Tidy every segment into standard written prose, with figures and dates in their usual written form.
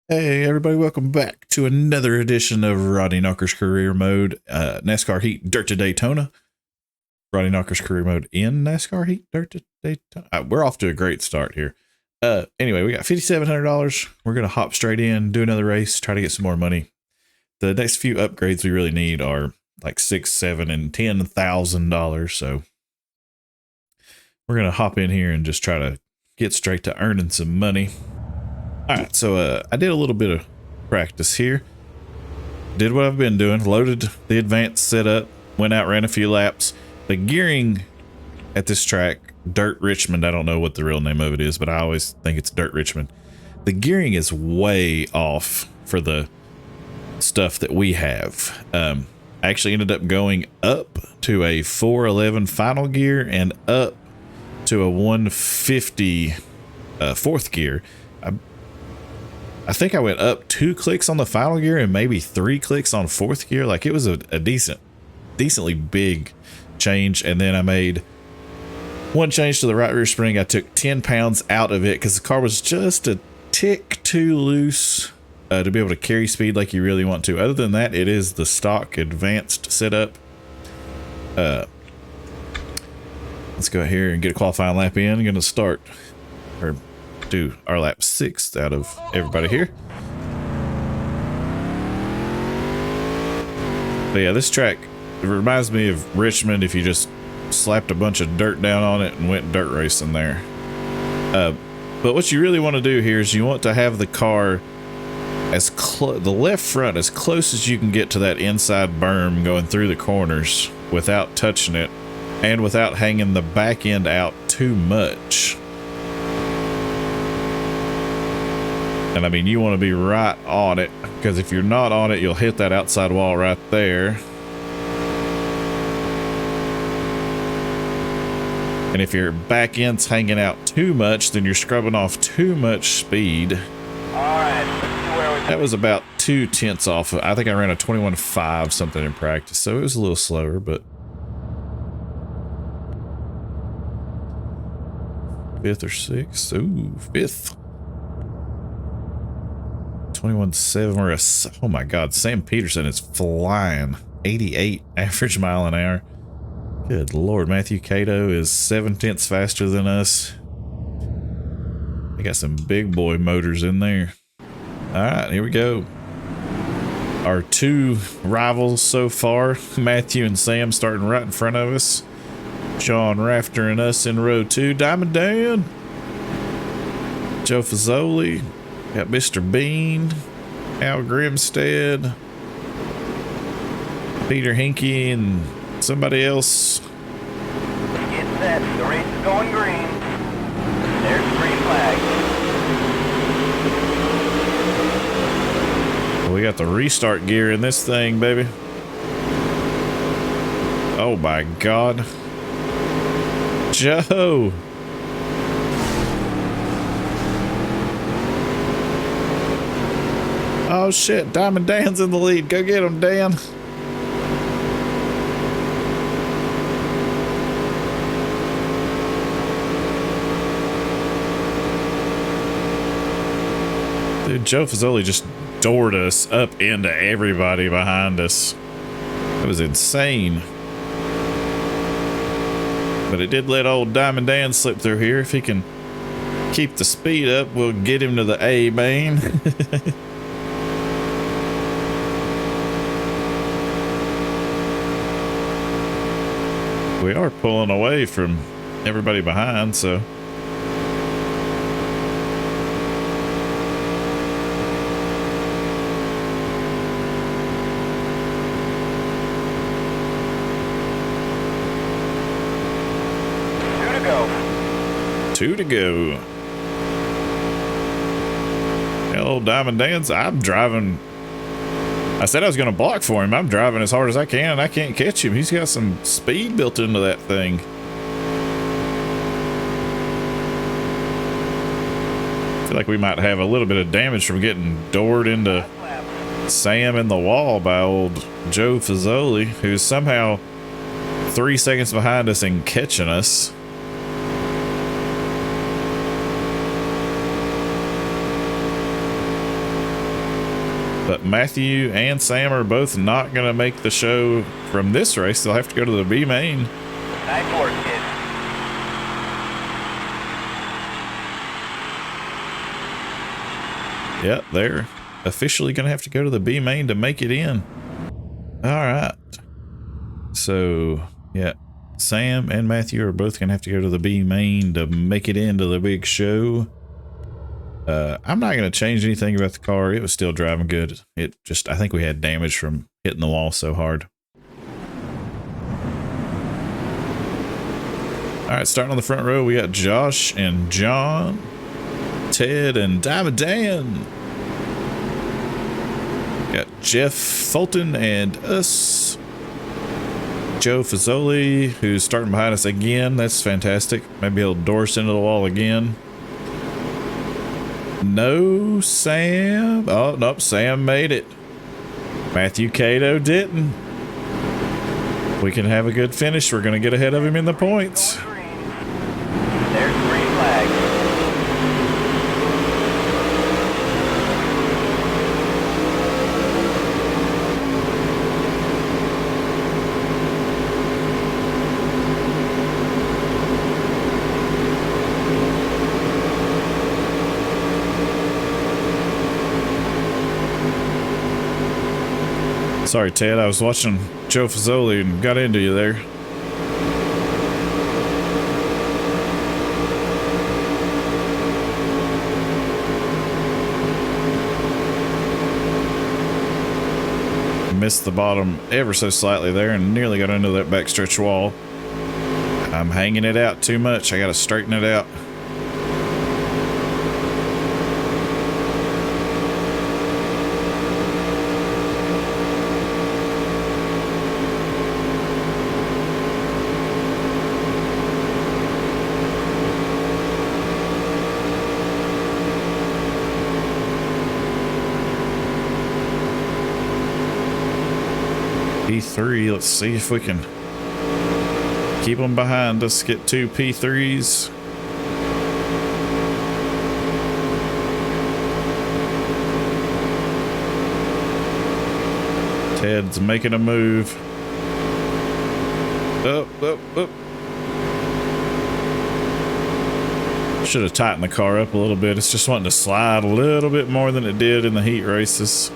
Hey everybody, welcome back to another edition of Rodney Knocker's Career Mode, NASCAR Heat Dirt to Daytona. Rodney Knocker's Career Mode in NASCAR Heat Dirt to Daytona. We're off to a great start here. Anyway, we got $5,700. We're going to hop straight in, do another race, try to get some more money. The next few upgrades we really need are like $6,000, $7,000, and $10,000. So we're going to hop in here and just try to get straight to earning some money. All right, so I did a little bit of practice here. Did what I've been doing, loaded the advanced setup, went out, ran a few laps. The gearing at this track, Dirt Richmond, I don't know what the real name of it is, but I always think it's Dirt Richmond. The gearing is way off for the stuff that we have. I actually ended up going up to a 411 final gear and up to a 150 fourth gear. I think I went up 2 clicks on the final gear and maybe 3 clicks on fourth gear. Like, it was a decently big change. And then I made one change to the right rear spring. I took 10 pounds out of it because the car was just a tick too loose to be able to carry speed like you really want to. Other than that, it is the stock advanced setup. Let's go here and get a qualifying lap in. I'm going to start do our lap 6th out of everybody here. But yeah, this track, it reminds me of Richmond if you just slapped a bunch of dirt down on it and went dirt racing there. But what you really want to do here is you want to have the car as the left front as close as you can get to that inside berm going through the corners without touching it and without hanging the back end out too much. And I mean, you want to be right on it, because if you're not on it, you'll hit that outside wall right there. And if your back end's hanging out too much, then you're scrubbing off too much speed. All right, that was about 2/10 off. I think I ran a 21.5 something in practice, so it was a little slower, but 5th or 6th. Ooh, 5th. 21.7. We're oh my god, Sam Peterson is flying. 88 average mile an hour. Good lord, Matthew Cato is 7/10 faster than us. They got some big boy motors in there. All right, here we go. Our 2 rivals so far, Matthew and Sam, starting right in front of us. Sean Rafter and us in row 2. Diamond Dan, Joe Fazoli, got Mr. Bean, Al Grimstead, Peter Hinkie, and somebody else. Get set. The race is going green. There's the green flag. Well, we got the restart gear in this thing, baby. Oh my god. Joe. Oh shit, Diamond Dan's in the lead. Go get him, Dan. Dude, Joe Fazoli just doored us up into everybody behind us. It was insane. But it did let old Diamond Dan slip through here. If he can keep the speed up, we'll get him to the A main. We are pulling away from everybody behind, so. Two to go. Hello, Diamond Dan's. I'm driving. I said I was going to block for him. I'm driving as hard as I can, and I can't catch him. He's got some speed built into that thing. I feel like we might have a little bit of damage from getting doored into Sam in the wall by old Joe Fazoli, who's somehow 3 seconds behind us and catching us. But Matthew and Sam are both not going to make the show from this race. They'll have to go to the B main. Nice work, kid. Yep, they're officially going to have to go to the B main to make it in. All right. So, yeah, Sam and Matthew are both going to have to go to the B main to make it into the big show. I'm not going to change anything about the car. It was still driving good. It just, I think we had damage from hitting the wall so hard. All right, starting on the front row, we got Josh and John, Ted and Diamond Dan. Got Jeff Fulton and us. Joe Fazoli, who's starting behind us again. That's fantastic. Maybe he'll door us into the wall again. No, Sam. Oh, nope, Sam made it. Matthew Cato didn't. We can have a good finish. We're going to get ahead of him in the points. There's the green flag. Sorry, Ted. I was watching Joe Fazoli and got into you there. Missed the bottom ever so slightly there and nearly got into that backstretch wall. I'm hanging it out too much. I got to straighten it out. P3, let's see if we can keep them behind us, get 2 P3s. Ted's making a move. Up, up, up. Should have tightened the car up a little bit. It's just wanting to slide a little bit more than it did in the heat races.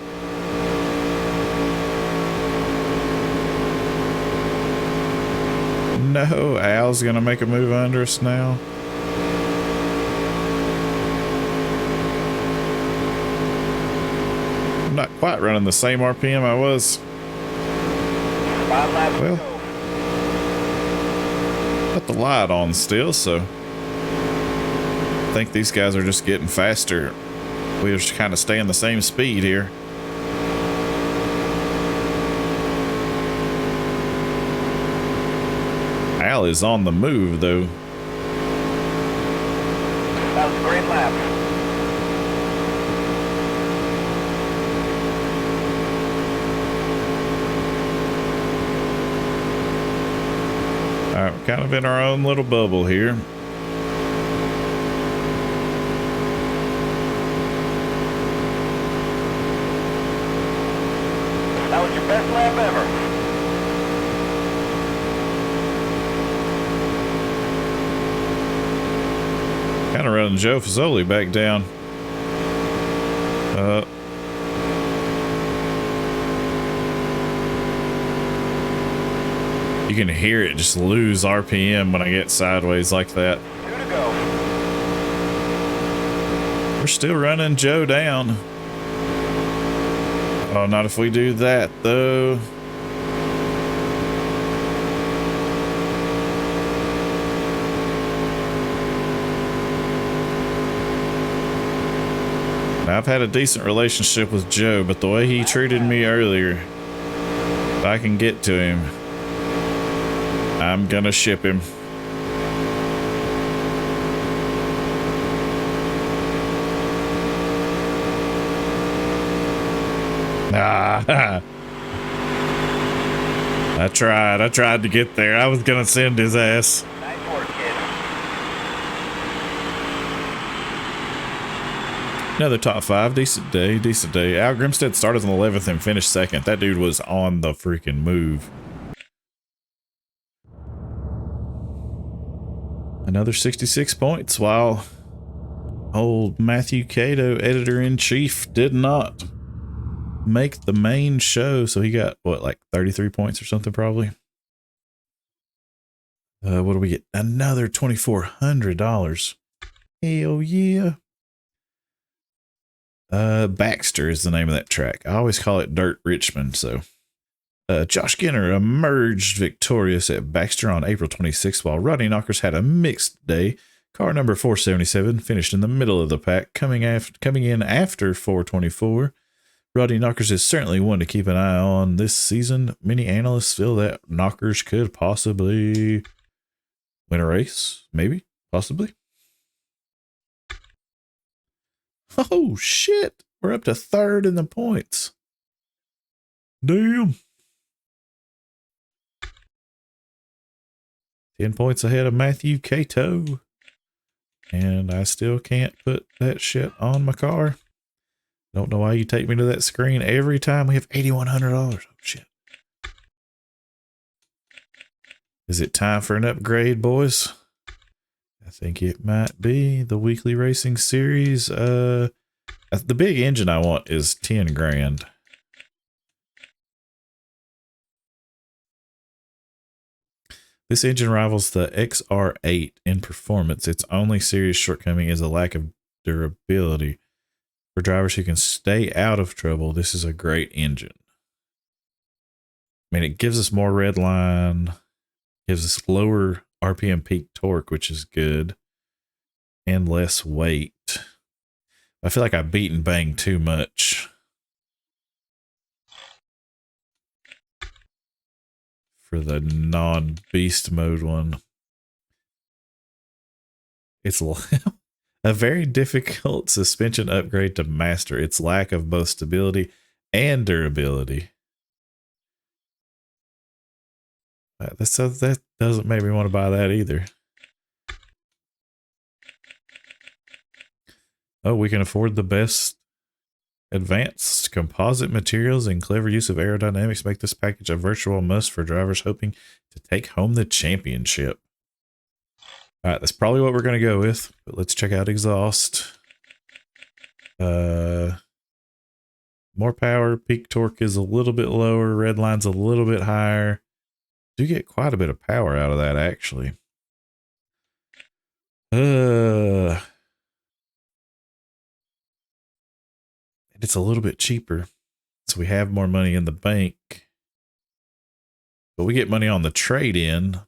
No, Al's gonna make a move under us now. I'm not quite running the same RPM I was. Well, got the light on still, so I think these guys are just getting faster. We're just kind of staying the same speed here. Al is on the move, though. That was a great lap. All right, we're kind of in our own little bubble here. That was your best lap ever. Kind of running Joe Fazoli back down. You can hear it just lose RPM when I get sideways like that. 2 to go. We're still running Joe down. Oh, not if we do that, though. I've had a decent relationship with Joe, but the way he treated me earlier, if I can get to him, I'm gonna ship him. Ah, I tried to get there. I was gonna send his ass. Nice work, kid. Another top 5. Decent day, decent day. Al Grimstead started on 11th and finished 2nd. That dude was on the freaking move. Another 66 points, while old Matthew Cato, editor-in-chief, did not make the main show. So he got, what, like 33 points or something probably? What do we get? Another $2,400. Hell yeah. Baxter is the name of that track. I always call it Dirt Richmond. So Josh Ginner emerged victorious at Baxter on April 26th, while Rodney Knockers had a mixed day. Car number 477 finished in the middle of the pack, coming in after 424. Rodney Knockers is certainly one to keep an eye on this season. Many analysts feel that Knockers could possibly win a race, maybe, possibly. Oh, shit. We're up to 3rd in the points. Damn. 10 points ahead of Matthew Cato. And I still can't put that shit on my car. Don't know why you take me to that screen every time. We have $8,100. Oh, shit. Is it time for an upgrade, boys? I think it might be the weekly racing series. The big engine I want is 10 grand. This engine rivals the XR8 in performance. Its only serious shortcoming is a lack of durability. For drivers who can stay out of trouble, this is a great engine. I mean, it gives us more red line, gives us lower RPM peak torque, which is good, and less weight. I feel like I beat and banged too much. For the non-beast mode one. It's a very difficult suspension upgrade to master. Its lack of both stability and durability. That doesn't make me want to buy that either. Oh, we can afford the best. Advanced composite materials and clever use of aerodynamics make this package a virtual must for drivers hoping to take home the championship. All right, that's probably what we're going to go with, but let's check out exhaust. More power, peak torque is a little bit lower, red line's a little bit higher. Do get quite a bit of power out of that, actually. It's a little bit cheaper, so we have more money in the bank. But we get money on the trade-in.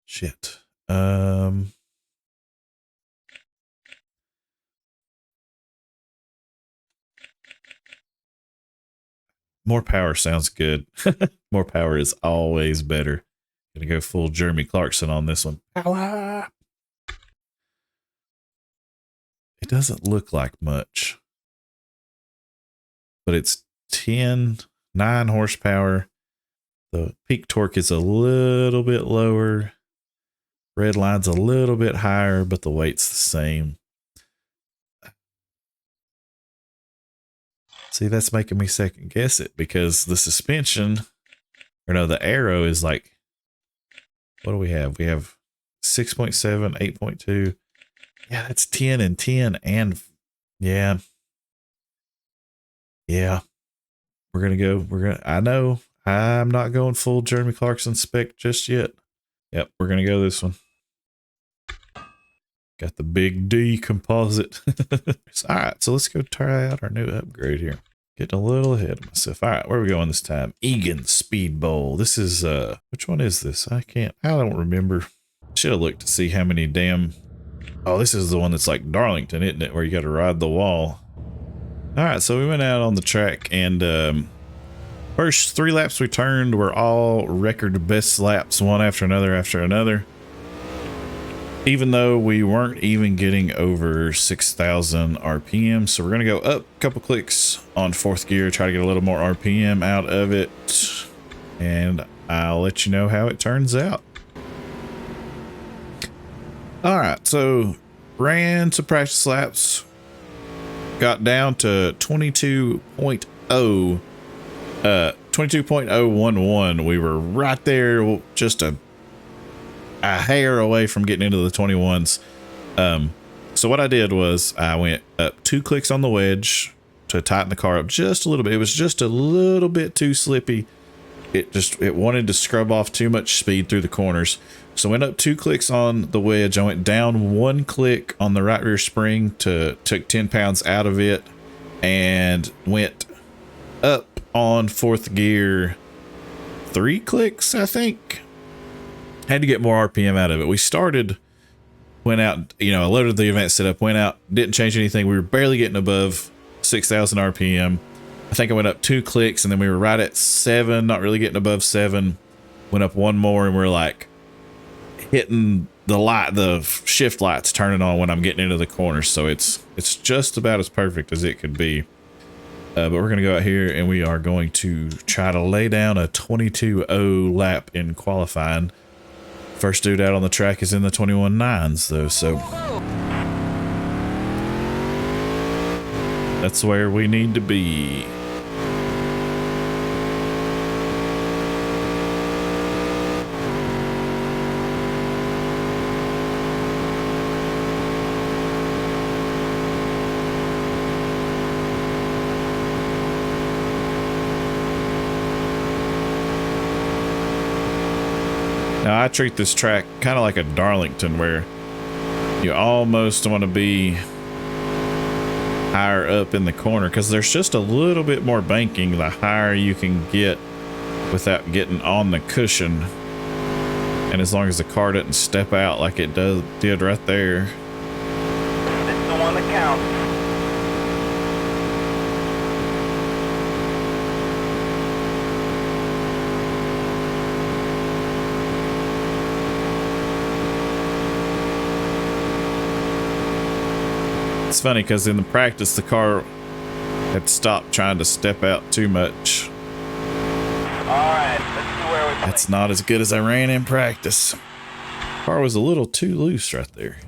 Shit. More power sounds good. More power is always better. Gonna go full Jeremy Clarkson on this one. Power! It doesn't look like much, but it's 9 horsepower. The peak torque is a little bit lower. Red line's a little bit higher, but the weight's the same. See, that's making me second guess it, because the suspension, or no, the aero is like, what do we have? We have 6.7, 8.2. Yeah, that's 10 and 10, and yeah. Yeah. I know I'm not going full Jeremy Clarkson spec just yet. Yep, we're going to go this one. Got the big D composite. All right, so let's go try out our new upgrade here. Getting a little ahead of myself. All right, where are we going this time? Egan Speed Bowl. This is, which one is this? I don't remember. Should have looked to see how many damn, oh, this is the one that's like Darlington, isn't it? Where you got to ride the wall. All right, so we went out on the track, and first 3 laps we turned were all record best laps, one after another. Even though we weren't even getting over 6,000 RPM. So we're going to go up a couple clicks on 4th gear, try to get a little more RPM out of it. And I'll let you know how it turns out. All right, so ran some practice laps. got down to 22.011. We were right there, just a hair away from getting into the 21s. So what I did was I went up 2 clicks on the wedge to tighten the car up just a little bit. It was just a little bit too slippy. It wanted to scrub off too much speed through the corners. So I went up 2 clicks on the wedge. I went down 1 click on the right rear spring took 10 pounds out of it, and went up on 4th gear 3 clicks, I think. Had to get more RPM out of it. We went out, I loaded the event setup, went out, didn't change anything. We were barely getting above 6,000 RPM. I think I went up 2 clicks, and then we were right at 7, not really getting above 7. Went up 1 more, and we're like hitting the shift lights turning on when I'm getting into the corners. So it's just about as perfect as it could be. But we're going to go out here, and we are going to try to lay down a 22.0 lap in qualifying. First dude out on the track is in the 21.9s though, so that's where we need to be. Now, I treat this track kind of like a Darlington, where you almost want to be higher up in the corner because there's just a little bit more banking the higher you can get without getting on the cushion. And as long as the car doesn't step out like it did right there. This is the one that counts. It's funny because in the practice, the car had stopped trying to step out too much. Alright, let's see where we play. That's not as good as I ran in practice. Car was a little too loose right there.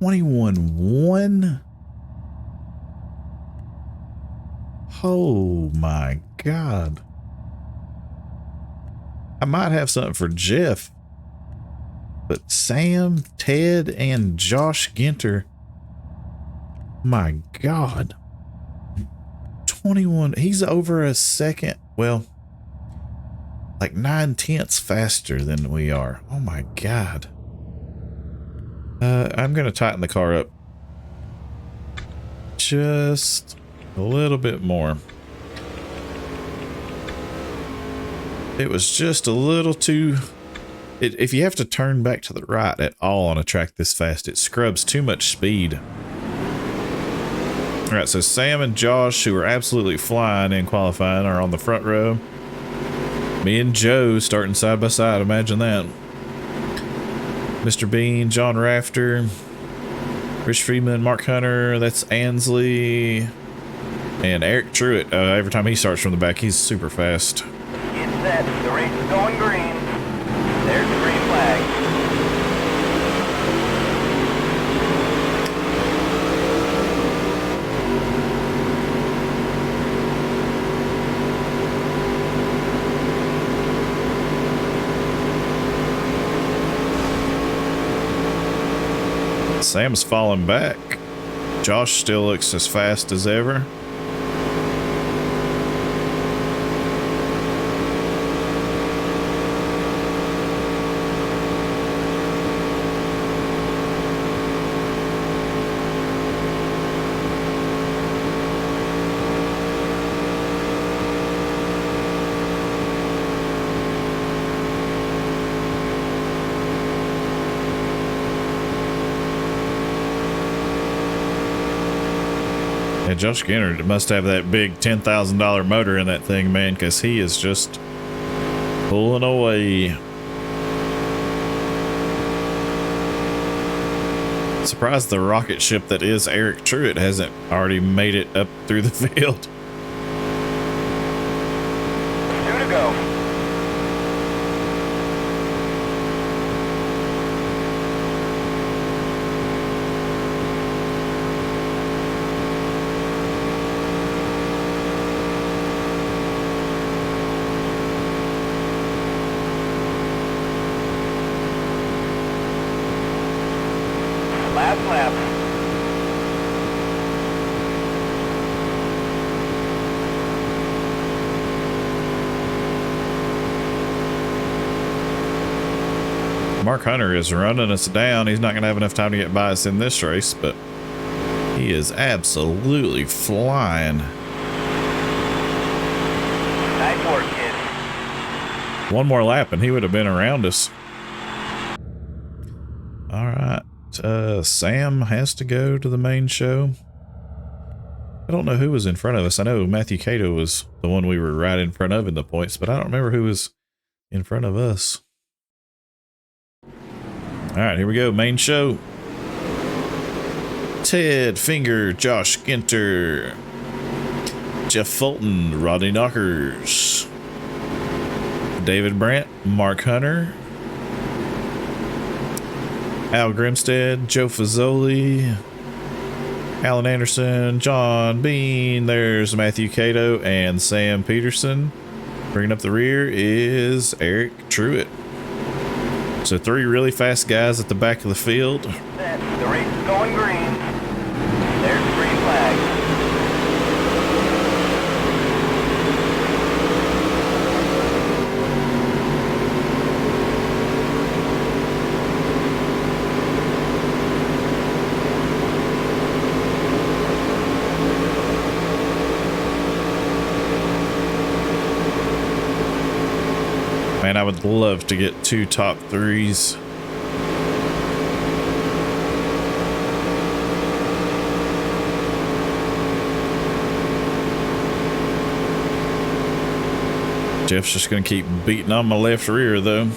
21.1. Oh my God. I might have something for Jeff. But Sam, Ted, and Josh Ginter, my God, 21. He's over a second. Well, like 9/10 faster than we are. Oh my God. I'm going to tighten the car up just a little bit more. It was just a little too... If you have to turn back to the right at all on a track this fast, it scrubs too much speed. All right, so Sam and Josh, who are absolutely flying in qualifying, are on the front row. Me and Joe starting side by side. Imagine that. Mr. Bean, John Rafter, Rich Friedman, Mark Hunter, that's Ansley, and Eric Truitt. Every time he starts from the back, he's super fast. Get set. The race is going green. There's the green flag. Sam's falling back. Josh still looks as fast as ever. Yeah, Josh Ginter must have that big $10,000 motor in that thing, man, because he is just pulling away. Surprised the rocket ship that is Eric Truitt hasn't already made it up through the field. 2 to go. lap. Mark Hunter is running us down. He's not going to have enough time to get by us in this race, but he is absolutely flying. Nice work, kid. One more lap and he would have been around us. All right. Sam has to go to the main show. I don't know who was in front of us. I know Matthew Cato was the one we were right in front of in the points, but I don't remember who was in front of us. All right, here we go. Main show. Ted Finger, Josh Ginter, Jeff Fulton, Rodney Knockers, David Brandt, Mark Hunter, Al Grimstead, Joe Fazoli, Alan Anderson, John Bean. There's Matthew Cato and Sam Peterson. Bringing up the rear is Eric Truitt. So 3 really fast guys at the back of the field. The race is going green. There's the green flag. Man, I would love to get 2 top 3s. Jeff's just going to keep beating on my left rear, though.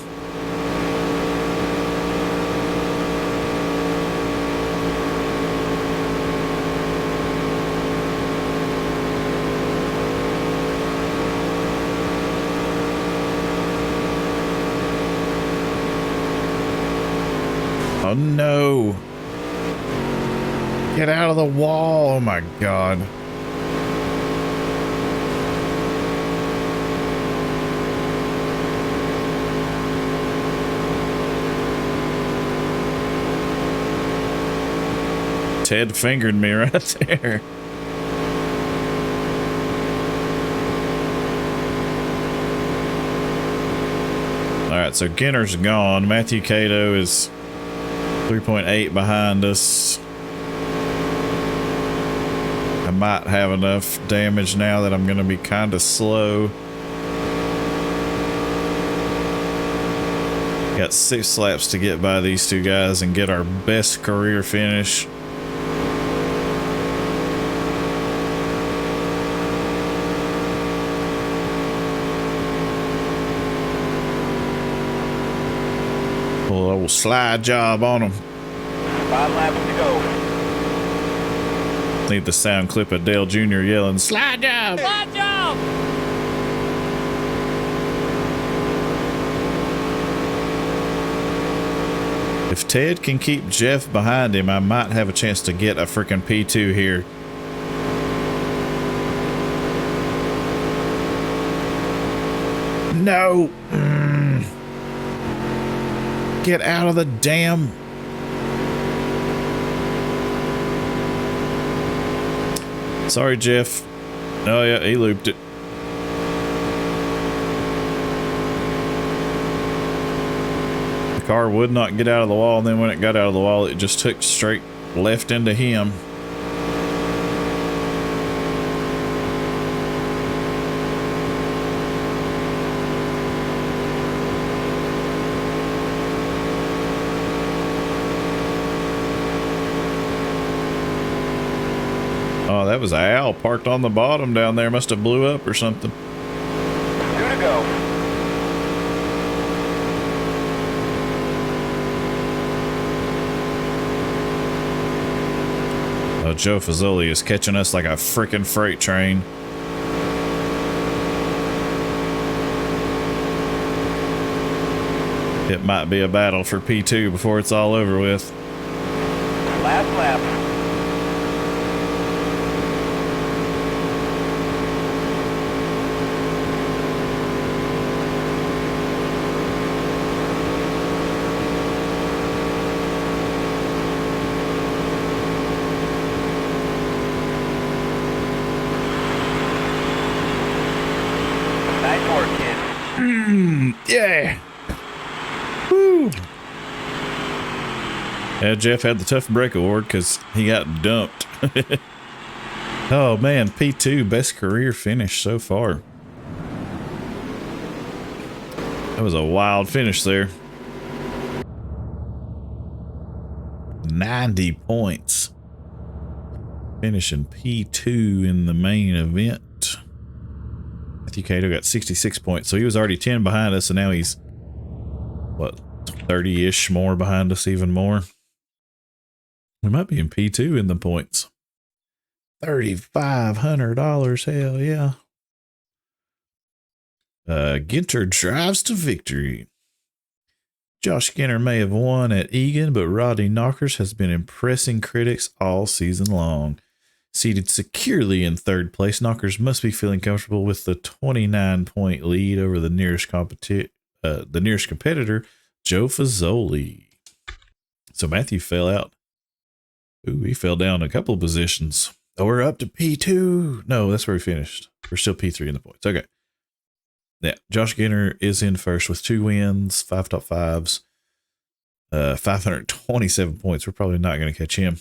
Oh no. Get out of the wall. Oh my God. Ted fingered me right there. All right, so Ginter's gone. Matthew Cato is 3.8 behind us. I might have enough damage now that I'm going to be kind of slow. Got 6 laps to get by these 2 guys and get our best career finish. Pull a little slide job on them. 5 laps to go. Need the sound clip of Dale Jr. yelling, "Slide job! Slide job!" If Ted can keep Jeff behind him, I might have a chance to get a freaking P2 here. No! Get out of the damn... Sorry, Jeff. Oh, yeah, he looped it. The car would not get out of the wall, and then when it got out of the wall, it just took straight left into him. Oh, that was Al parked on the bottom down there. Must have blew up or something. 2 to go. Oh, Joe Fazoli is catching us like a freaking freight train. It might be a battle for P2 before it's all over with. Last lap. Yeah. Woo. Yeah, Jeff had the tough break award because he got dumped. Oh man, P2, best career finish so far. That was a wild finish there. 90 points. Finishing P2 in the main event. Matthew Cato got 66 points, so he was already 10 behind us, and now he's, what, 30-ish more behind us, even more. We might be in P2 in the points. $3,500, hell yeah. Ginter drives to victory. Josh Skinner may have won at Egan, but Rodney Knockers has been impressing critics all season long. Seated securely in third place, Knockers must be feeling comfortable with the 29-point lead over the nearest competitor, Joe Fazoli. So Matthew fell out. Ooh, he fell down a couple of positions. Oh, we're up to P2. No, that's where we finished. We're still P3 in the points. Okay. Yeah, Josh Skinner is in first with 2 wins, 5 top 5s, 527 points. We're probably not going to catch him.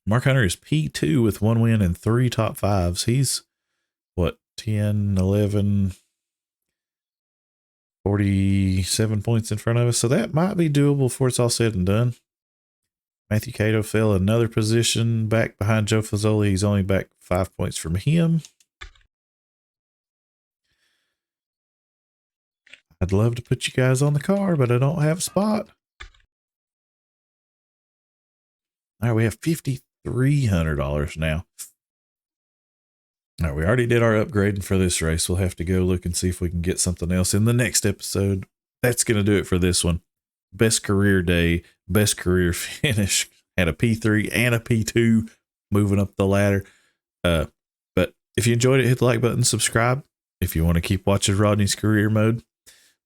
Mark Hunter is P2 with 1 win and 3 top 5s. He's, what, 10, 11, 47 points in front of us. So that might be doable before it's all said and done. Matthew Cato fell another position back behind Joe Fazoli. He's only back 5 points from him. I'd love to put you guys on the car, but I don't have a spot. All right, we have $5,300 now. All right, we already did our upgrading for this race. We'll have to go look and see if we can get something else in the next episode. That's going to do it for this one. Best career day, best career finish. Had a P3 and a P2 moving up the ladder. But if you enjoyed it, hit the like button, subscribe. If you want to keep watching Rodney's career mode.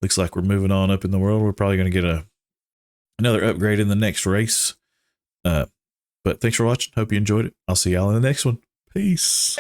Looks like we're moving on up in the world. We're probably going to get another upgrade in the next race. But thanks for watching. Hope you enjoyed it. I'll see y'all in the next one. Peace.